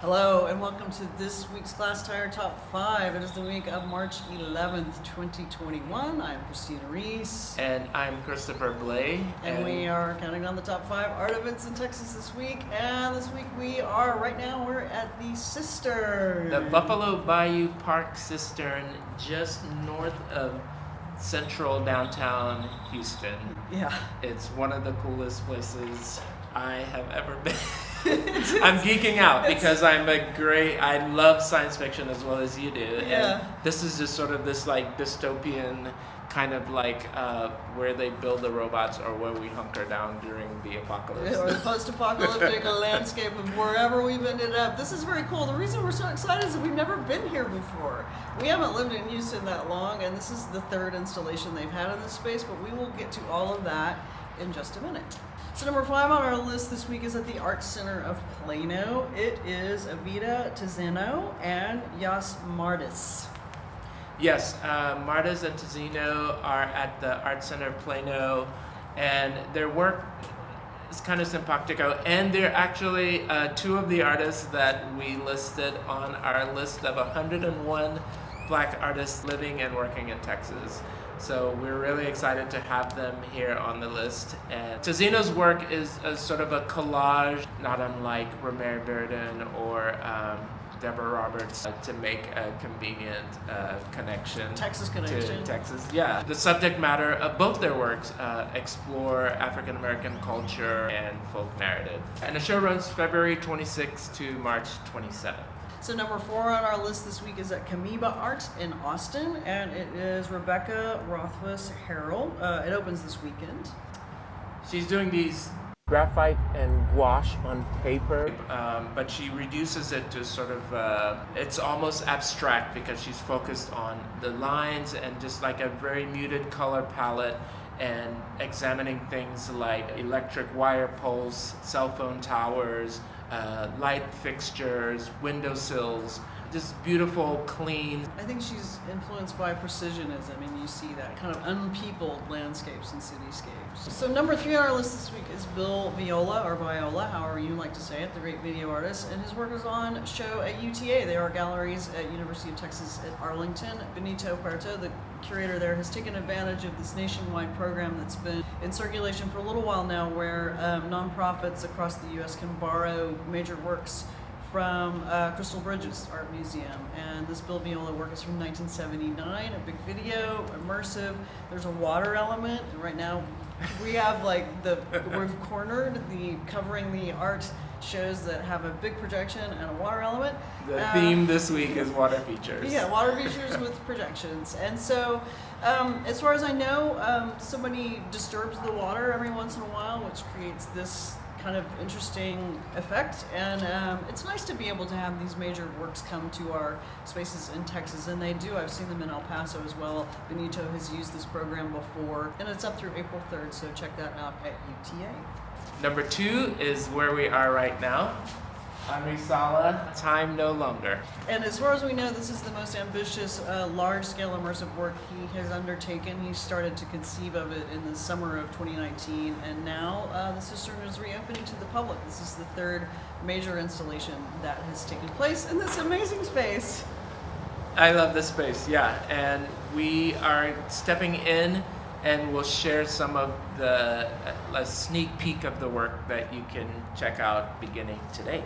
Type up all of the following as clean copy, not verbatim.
Hello and welcome to this week's Glasstire Top 5. It is the week of March 11th, 2021. I'm Christina Rees. And I'm Christopher Blay. And we are counting down the top 5 art events in Texas this week. And this week we're at the Cistern. The Buffalo Bayou Park Cistern, just north of central downtown Houston. Yeah. It's one of the coolest places I have ever been. I'm geeking out because I love science fiction as well as you do. Yeah. And this is just sort of this like dystopian kind of like where they build the robots or where we hunker down during the apocalypse. Or the post-apocalyptic landscape of wherever we've ended up. This is very cool. The reason we're so excited is that we've never been here before. We haven't lived in Houston that long, and this is the third installation they've had in this space, but we will get to all of that in just a minute. So number 5 on our list this week is at the Art Center of Plano. It is Evita Tizeno and Yas Mardis. Yes, Martas and Tizeno are at the Art Center of Plano, and their work is kind of simpatico, and they're actually two of the artists that we listed on our list of 101 Black artists living and working in Texas. So we're really excited to have them here on the list. And Tizeno's work is a sort of a collage, not unlike Romare Bearden or Deborah Roberts, to make a convenient connection. Texas connection. To Texas, yeah. The subject matter of both their works explore African American culture and folk narrative. And the show runs February 26th to March 27th. So number 4 on our list this week is at Comeba Art in Austin, and it is Rebecca Rothfuss Harrell. It opens this weekend. She's doing these graphite and gouache on paper, but she reduces it to sort of, it's almost abstract because she's focused on the lines and just like a very muted color palette and examining things like electric wire poles, cell phone towers, light fixtures, windowsills, just beautiful, clean. I think she's influenced by Precisionism, and you see that kind of unpeopled landscapes and cityscapes. So number 3 on our list this week is Bill Viola, or Viola, however you like to say it, the great video artist, and his work is on show at UTA. There are galleries at University of Texas at Arlington. Benito Puerto, the curator there, has taken advantage of this nationwide program that's been in circulation for a little while now, where nonprofits across the U.S. can borrow major works from Crystal Bridges Art Museum, and this Bill Viola work is from 1979, a big video, immersive. There's a water element, and right now we have we've cornered the covering the art shows that have a big projection and a water element. The theme this week is water features. Yeah, water features with projections. And so, as far as I know, somebody disturbs the water every once in a while, which creates this kind of interesting effect, and it's nice to be able to have these major works come to our spaces in Texas, and they do. I've seen them in El Paso as well. Benito has used this program before, and it's up through April 3rd, so check that out at UTA. Number 2 is where we are right now. I'm Sala, Time No Longer. And as far as we know, this is the most ambitious, large-scale immersive work he has undertaken. He started to conceive of it in the summer of 2019, and now the Cistern is reopening to the public. This is the 3rd major installation that has taken place in this amazing space. I love this space, yeah. And we are stepping in, and we'll share some of the a sneak peek of the work that you can check out beginning today.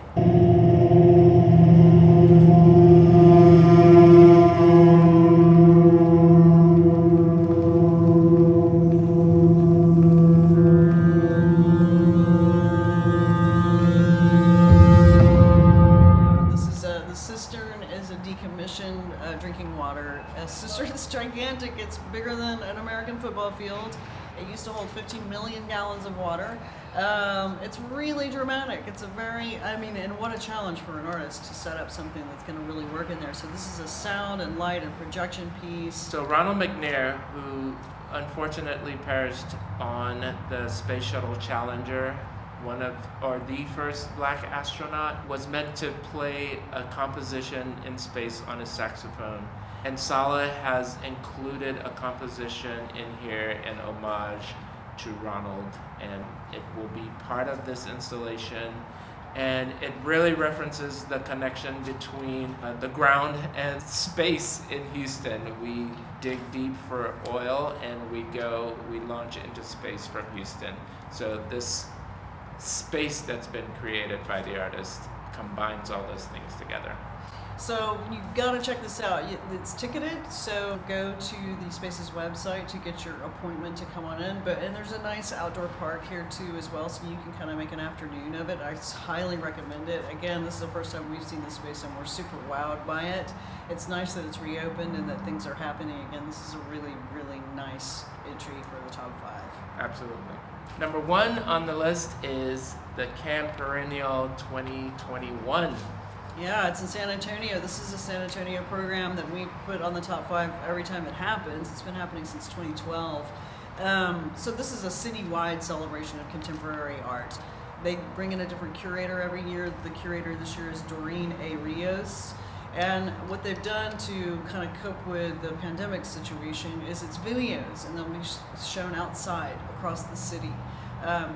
The Cistern is a decommissioned drinking water. A cistern is gigantic. It's bigger than an American football field. It used to hold 15 million gallons of water. It's really dramatic. It's and what a challenge for an artist to set up something that's going to really work in there. So this is a sound and light and projection piece. So Ronald McNair, who unfortunately perished on the Space Shuttle Challenger, the first Black astronaut, was meant to play a composition in space on his saxophone. And Sala has included a composition in here in homage to Ronald, and it will be part of this installation. And it really references the connection between the ground and space in Houston. We dig deep for oil and we launch into space from Houston. So this space that's been created by the artist combines all those things together. So you gotta check this out. It's ticketed, so go to the Spaces website to get your appointment to come on in. And there's a nice outdoor park here too as well, so you can kind of make an afternoon of it. I highly recommend it. Again, this is the first time we've seen this space and we're super wowed by it. It's nice that it's reopened and that things are happening again. This is a really, really nice entry for the top 5. Absolutely. Number 1 on the list is the Perennial 2021. Yeah, it's in San Antonio. This is a San Antonio program that we put on the top 5 every time it happens. It's been happening since 2012. So this is a citywide celebration of contemporary art. They bring in a different curator every year. The curator this year is Doreen A. Rios. And what they've done to kind of cope with the pandemic situation is it's videos, and they'll be shown outside across the city.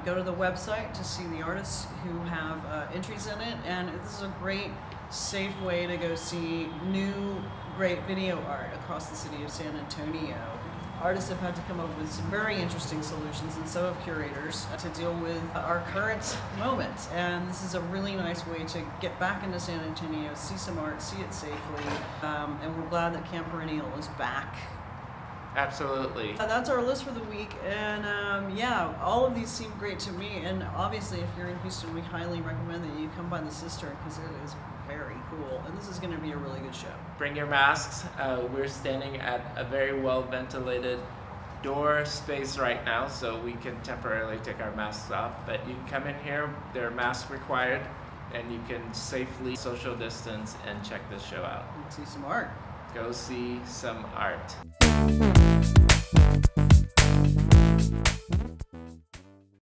Go to the website to see the artists who have entries in it, and this is a great, safe way to go see new, great video art across the city of San Antonio. Artists have had to come up with some very interesting solutions, and so have curators, to deal with our current moment. And this is a really nice way to get back into San Antonio, see some art, see it safely, and we're glad that Perennial is back. Absolutely. That's our list for the week, and yeah, all of these seem great to me. And obviously, if you're in Houston, we highly recommend that you come by the Cistern because it is very cool, and this is going to be a really good show. Bring your masks. We're standing at a very well ventilated door space right now, so we can temporarily take our masks off. But you can come in here, there are masks required, and you can safely social distance and check this show out. See some art. Go see some art.